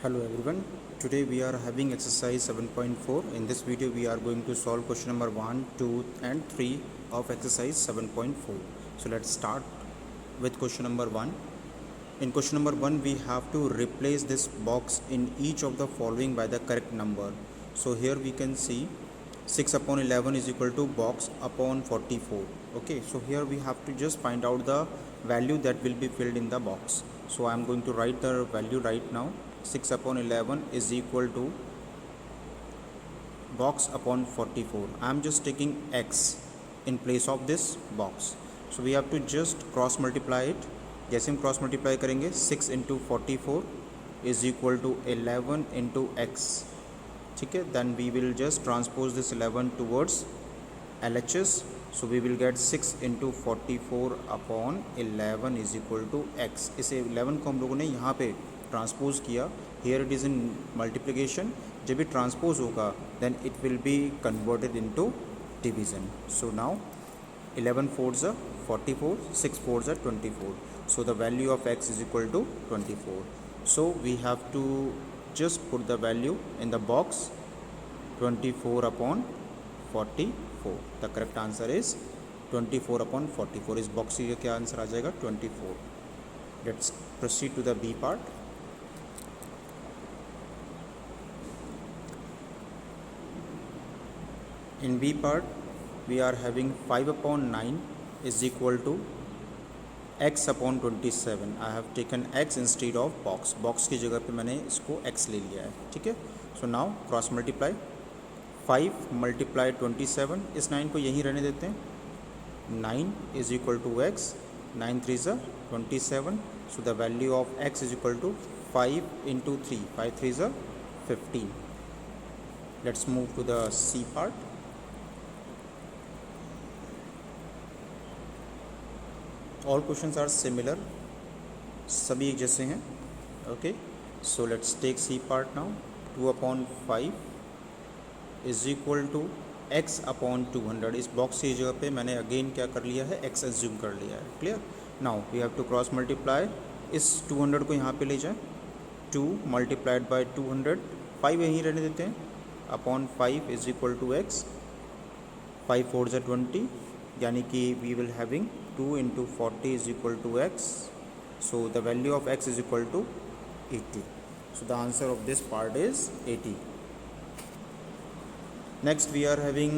Hello everyone. Today we are having exercise 7.4. In this video we are going to solve question number 1, 2 and 3 of exercise 7.4. So let's start with question number 1. In question number 1 we have to replace this box in each of the following by the correct number. So here we can see 6 upon 11 is equal to box upon 44. Okay, so here we have to just find out the value that will be filled in the box. So I am going to write the value right now. 6 upon 11 is equal to box upon 44. I am just taking x in place of this box. So we have to just cross multiply it. जैसे हम cross multiply करेंगे 6 into 44 is equal to 11 into x. ठीक है, then we will just transpose this 11 towards LHS. So we will get 6 into 44 upon 11 is equal to x. इसे 11 को हम लोगों ने यहाँ पे ट्रांसपोज किया. Here it is in multiplication. जब भी ट्रांसपोज होगा then it will be converted into division. So now 11 4s are 44, 6 4s are 24. So the value of x is equal to 24. So we have to just put the value in the box 24 upon 44. The correct answer is 24 upon 44. इस box का क्या answer आ जाएगा? 24. Let's proceed to the B part. In B part we are having 5 upon 9 is equal to x upon 27. I have taken x instead of box. Box की जगह पे मैंने इसको x ले लिया है. ठीक है, so now cross multiply 5 multiply 27. इस 9 को यहीं रहने देते हैं. 9 is equal to x. 9 3 is 27. So the value of x is equal to 5 into 3. 5 3 is 15. Let's move to the C part. All questions are similar. सभी एक जैसे हैं. Okay, so let's take C part now. 2 upon 5 is equal to x upon 200. इस box की जगह पे मैंने again क्या कर लिया है? x एज्यूम कर लिया है. Clear. Now we have to cross multiply. इस 200 को यहाँ पे ले जाएं. 2 मल्टीप्लाइड बाई 200. 5 यहीं रहने देते हैं. Upon 5 is equal to x. 5 4s are 20. यानी कि we will having 2 into 40 is equal to x. So the value of x is equal to 80. So the answer of this part is 80. Next we are having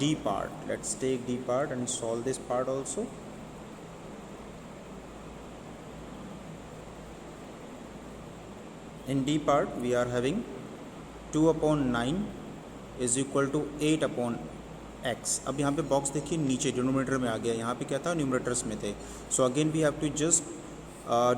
D part. Let's take D part and solve this part also. In D part we are having 2 upon 9 is equal to 8 upon x. अब यहाँ पे box देखिए नीचे denominator में आ गया. यहाँ पे क्या था? न्यूमरेटर्स में थे. So again we have to just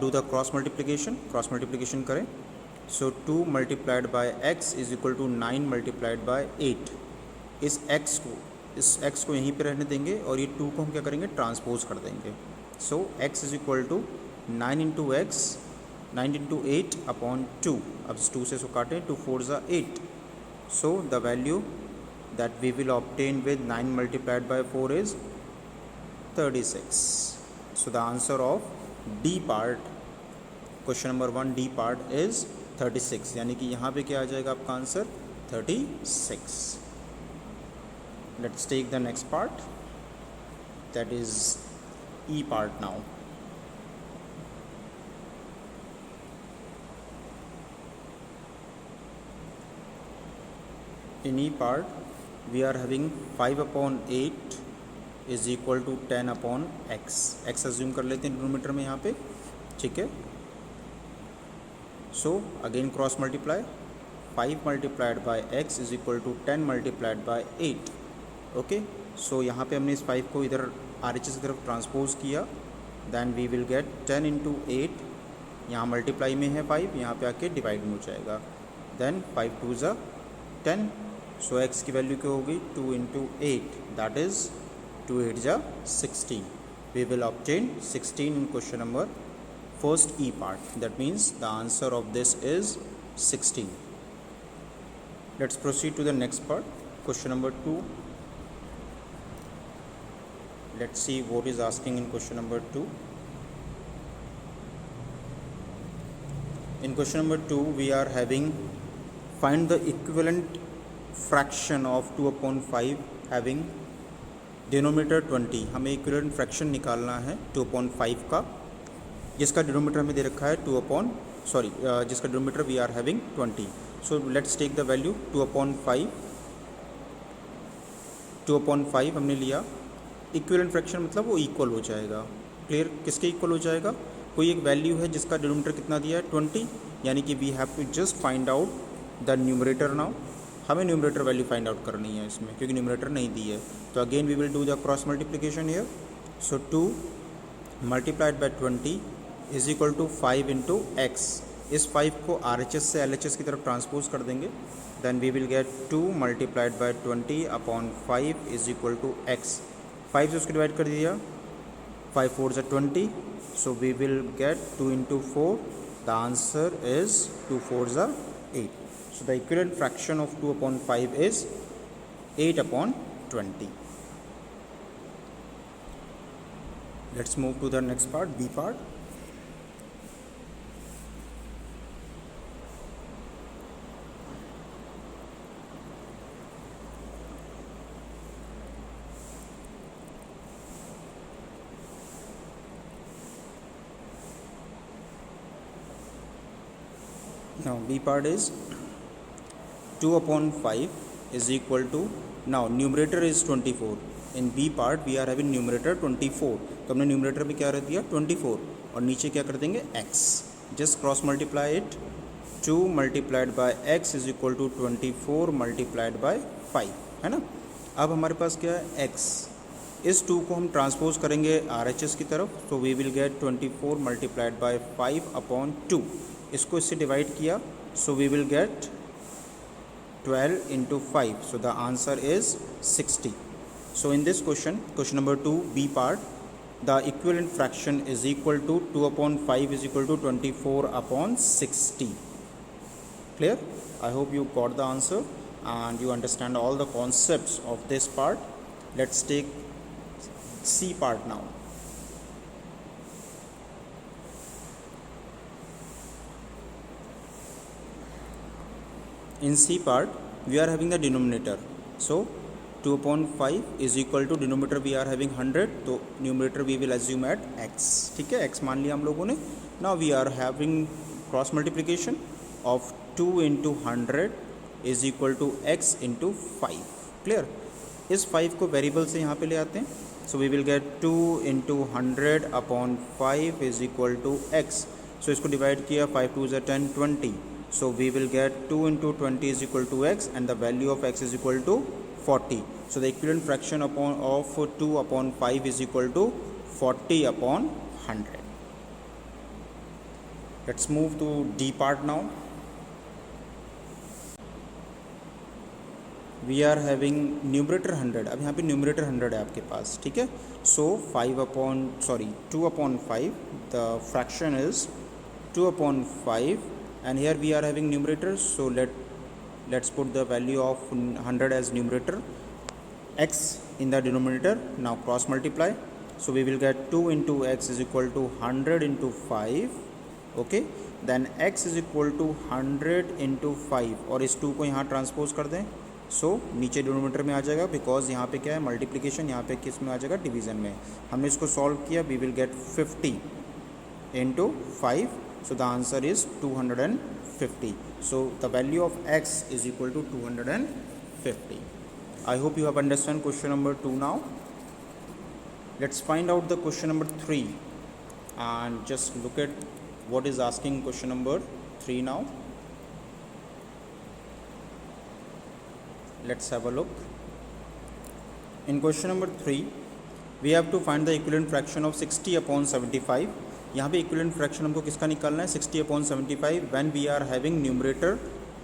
do the cross multiplication. Cross multiplication करें. So 2 multiplied by x is equal to 9 multiplied by 8. इस x को यहीं पे रहने देंगे और ये 2 को हम क्या करेंगे? ट्रांसपोज कर देंगे. So x is equal to 9 into x. 9 into 8 upon 2. अब इस 2 से इसको काटें. 2 4s are 8. So the value that we will obtain with 9 multiplied by 4 is 36. So the answer of D part, question number 1 D part is 36. यानी कि यहाँ पे क्या आ जाएगा आपका answer? 36. Let's take the next part, that is E part now. In E part we are having 5 upon 8 is equal to 10 upon x. x assume कर लेते हैं डिनोमिनेटर में यहाँ पे. ठीक है, so again cross multiply. 5 multiplied by x is equal to 10 multiplied by 8. Okay, so यहाँ पे हमने इस 5 को इधर RHS की तरफ ट्रांसपोज किया. Then we will get 10 into 8. यहाँ मल्टीप्लाई में है 5, यहाँ पे आके डिवाइड में हो जाएगा. Then 5 2s are 10. So x की वैल्यू क्या होगी? 2 into 8. That is 2 8s are 16. We will obtain 16 in question number first E part. That means the answer of this is 16. Let's proceed to the next part, question number 2. Let's see what is asking in question number 2. In question number 2 we are having find the equivalent fraction of 2 upon 5 having denominator 20. हमें equivalent fraction निकालना है 2 upon 5 का, जिसका denominator हमें दे रखा है जिसका denominator we are having 20. So let's take the value 2 upon 5 हमने लिया. इक्विवेलेंट फ्रैक्शन मतलब वो इक्वल हो जाएगा. क्लियर? किसके इक्वल हो जाएगा? कोई एक वैल्यू है जिसका डिनोमीटर कितना दिया है 20, यानी कि we have to just find out the numerator now. हमें न्यूमरेटर वैल्यू फाइंड आउट करनी है इसमें, क्योंकि न्यूमरेटर नहीं दी है. तो again we will do the cross multiplication here. So 2 multiplied by 20 is equal to 5 into x. इस 5 को RHS से LHS की तरफ ट्रांसपोज कर देंगे. Then we will get 2 multiplied by 20 upon 5 is equal to x. 5 से उसको डिवाइड कर दिया, 5 4 is 20. So we will get 2 into 4. The answer is 2 4s are 8. So the equivalent fraction of 2 upon 5 is 8 upon 20. Let's move to the next part, B part. Now B part is 2 upon 5 is equal to, now numerator is 24. In B part we are having numerator 24. तो हमने numerator में क्या रख दिया 24 और नीचे क्या कर देंगे x. Just cross multiply it. 2 multiplied by x is equal to 24 multiplied by 5, है ना. अब हमारे पास क्या है x. इस 2 को हम ट्रांसपोज करेंगे RHS की तरफ. तो we will get 24 multiplied by 5 upon 2. इसको इससे डिवाइड किया, so we will get 12 into 5. So the answer is 60. So in this question number 2 B part, the equivalent fraction is equal to 2 upon 5 is equal to 24 upon 60. Clear? I hope you got the answer and you understand all the concepts of this part. Let's take C part now. In C part we are having the denominator. So 2 upon 5 is equal to denominator we are having 100, तो numerator we will assume at x. ठीक है, x मान लिया हम लोगों ने. Now we are having cross multiplication of 2 into 100 is equal to x into 5. Clear? इस 5 को वेरिएबल से यहाँ पे ले आते हैं. So we will get 2 into 100 upon 5 is equal to x. So इसको डिवाइड किया, 5 2 is 10 20. So we will get 2 into 20 is equal to x and the value of x is equal to 40. So the equivalent fraction of 2 upon 5 is equal to 40 upon 100. Let's move to D part now. We are having numerator 100. अब यहाँ पे numerator 100 है आपके पास. ठीक है. So 2 upon 5, the fraction is 2 upon 5. And here we are having numerator, so let's put the value of 100 as numerator, x in the denominator. Now cross multiply, so we will get 2 into x is equal to 100 into 5. Okay, then x is equal to 100 into 5 और इस 2 को यहाँ transpose कर दें. सो नीचे denominator में आ जाएगा, because यहाँ पे क्या है मल्टीप्लिकेशन, यहाँ पे किस में आ जाएगा डिवीज़न में. हमने इसको सॉल्व किया, we will gate 50 into 5. So the answer is 250. So the value of x is equal to 250. I hope you have understand question number 2 now. Let's find out the question number 3 and just look at what is asking question number 3 now. Let's have a look. In question number 3 we have to find the equivalent fraction of 60 upon 75. यहाँ पे equivalent fraction हमको किसका निकालना है 60 upon 75 when we are having numerator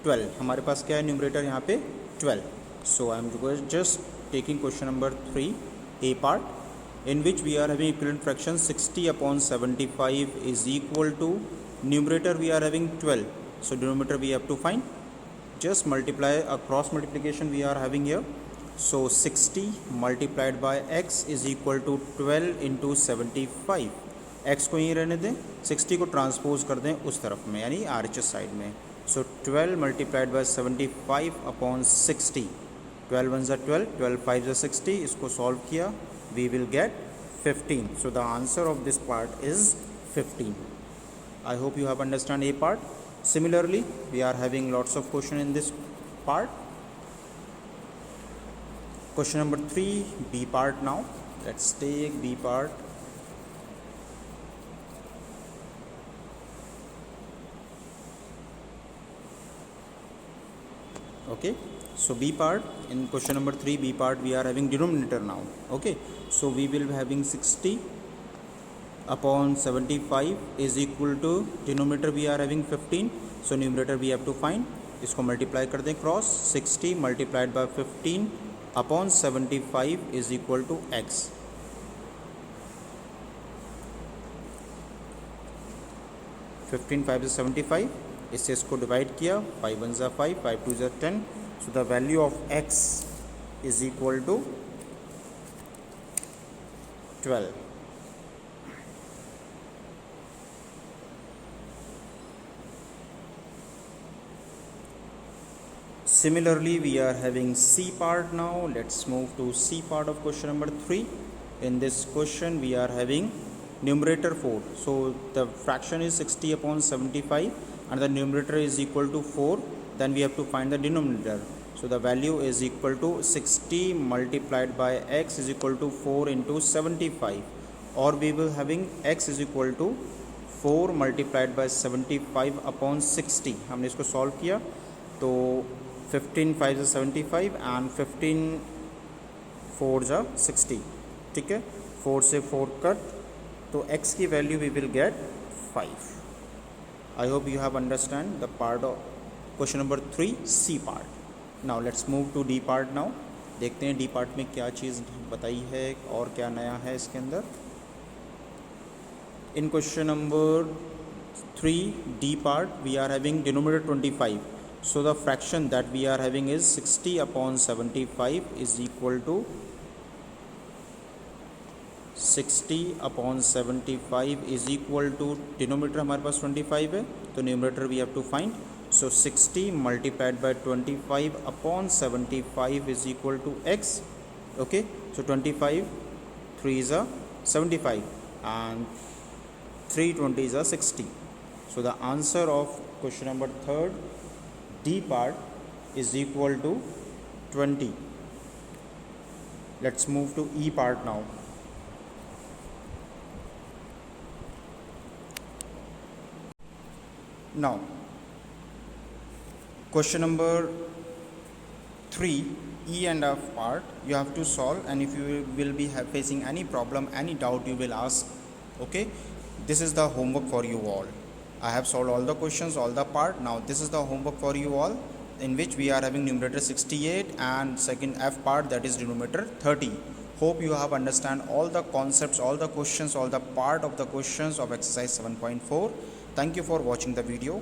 12. हमारे पास क्या है न्यूमरेटर यहाँ पे 12. So I am just taking question number 3 A part in which we are having equivalent fraction 60 upon 75 is equal to numerator we are having 12. So denominator we have to find. Just multiply a cross multiplication we are having here. So 60 multiplied by x is equal to 12 into 75. x को यहीं रहने दें, 60 को transpose कर दें उस तरफ में, यानी RHS साइड में. So 12 multiplied by 75 upon 60. 12 one ज़ा 12, 12 फाइव ज़ा 60. इसको सॉल्व किया, we will get 15. So the answer of this part is 15. I hope you have understand A part. Similarly, we are having lots of question in this part. Question number 3, B part now. Let's take B part. Okay, so B part, in question number 3, B part, we are having denominator now. Okay, so we will be having 60 upon 75 is equal to, denominator we are having 15, so numerator we have to find. इसको multiply कर दें cross. 60 multiplied by 15 upon 75 is equal to x. Fifteen 5 is 75. इससे इसको divide किया, 5 one ज़ा 5, 5 two ज़ा 10. So the value of x is equal to 12. Similarly, we are having C part now. Let's move to C part of question number 3. In this question, we are having numerator 4. So the fraction is 60 upon 75 and the numerator is equal to 4. Then we have to find the denominator. So the value is equal to 60 multiplied by x is equal to 4 into 75. Or we will having x is equal to 4 multiplied by 75 upon 60. हमने इसको solve किया तो 15 5 is 75 and 15 4 जा 60. ठीक है, 4 से 4 cut, तो x की value we will get 5. I hope you have understand the part of question number 3 C part. Now let's move to D part. Now देखते हैं D पार्ट में क्या चीज़ बताई है और क्या नया है इसके अंदर. इन question number 3 D part we are having denominator 25. So the fraction that we are having is 60 upon 75 is equal to 60 upon 75 is equal to denominator हमारे पास 25 है तो numerator we have to find. So 60 multiplied by 25 upon 75 is equal to x. Okay, so 25 3 is a 75 and 320 is a 60. So the answer of question number 3rd D part is equal to 20. Let's move to E part now. Now, question number 3 E and F part you have to solve, and if you will be facing any problem, any doubt, you will ask. Okay, this is the homework for you all. I have solved all the questions, all the part. Now this is the homework for you all, in which we are having numerator 68 and second F part, that is denominator 30. Hope you have understand all the concepts, all the questions, all the part of the questions of exercise 7.4. Thank you for watching the video.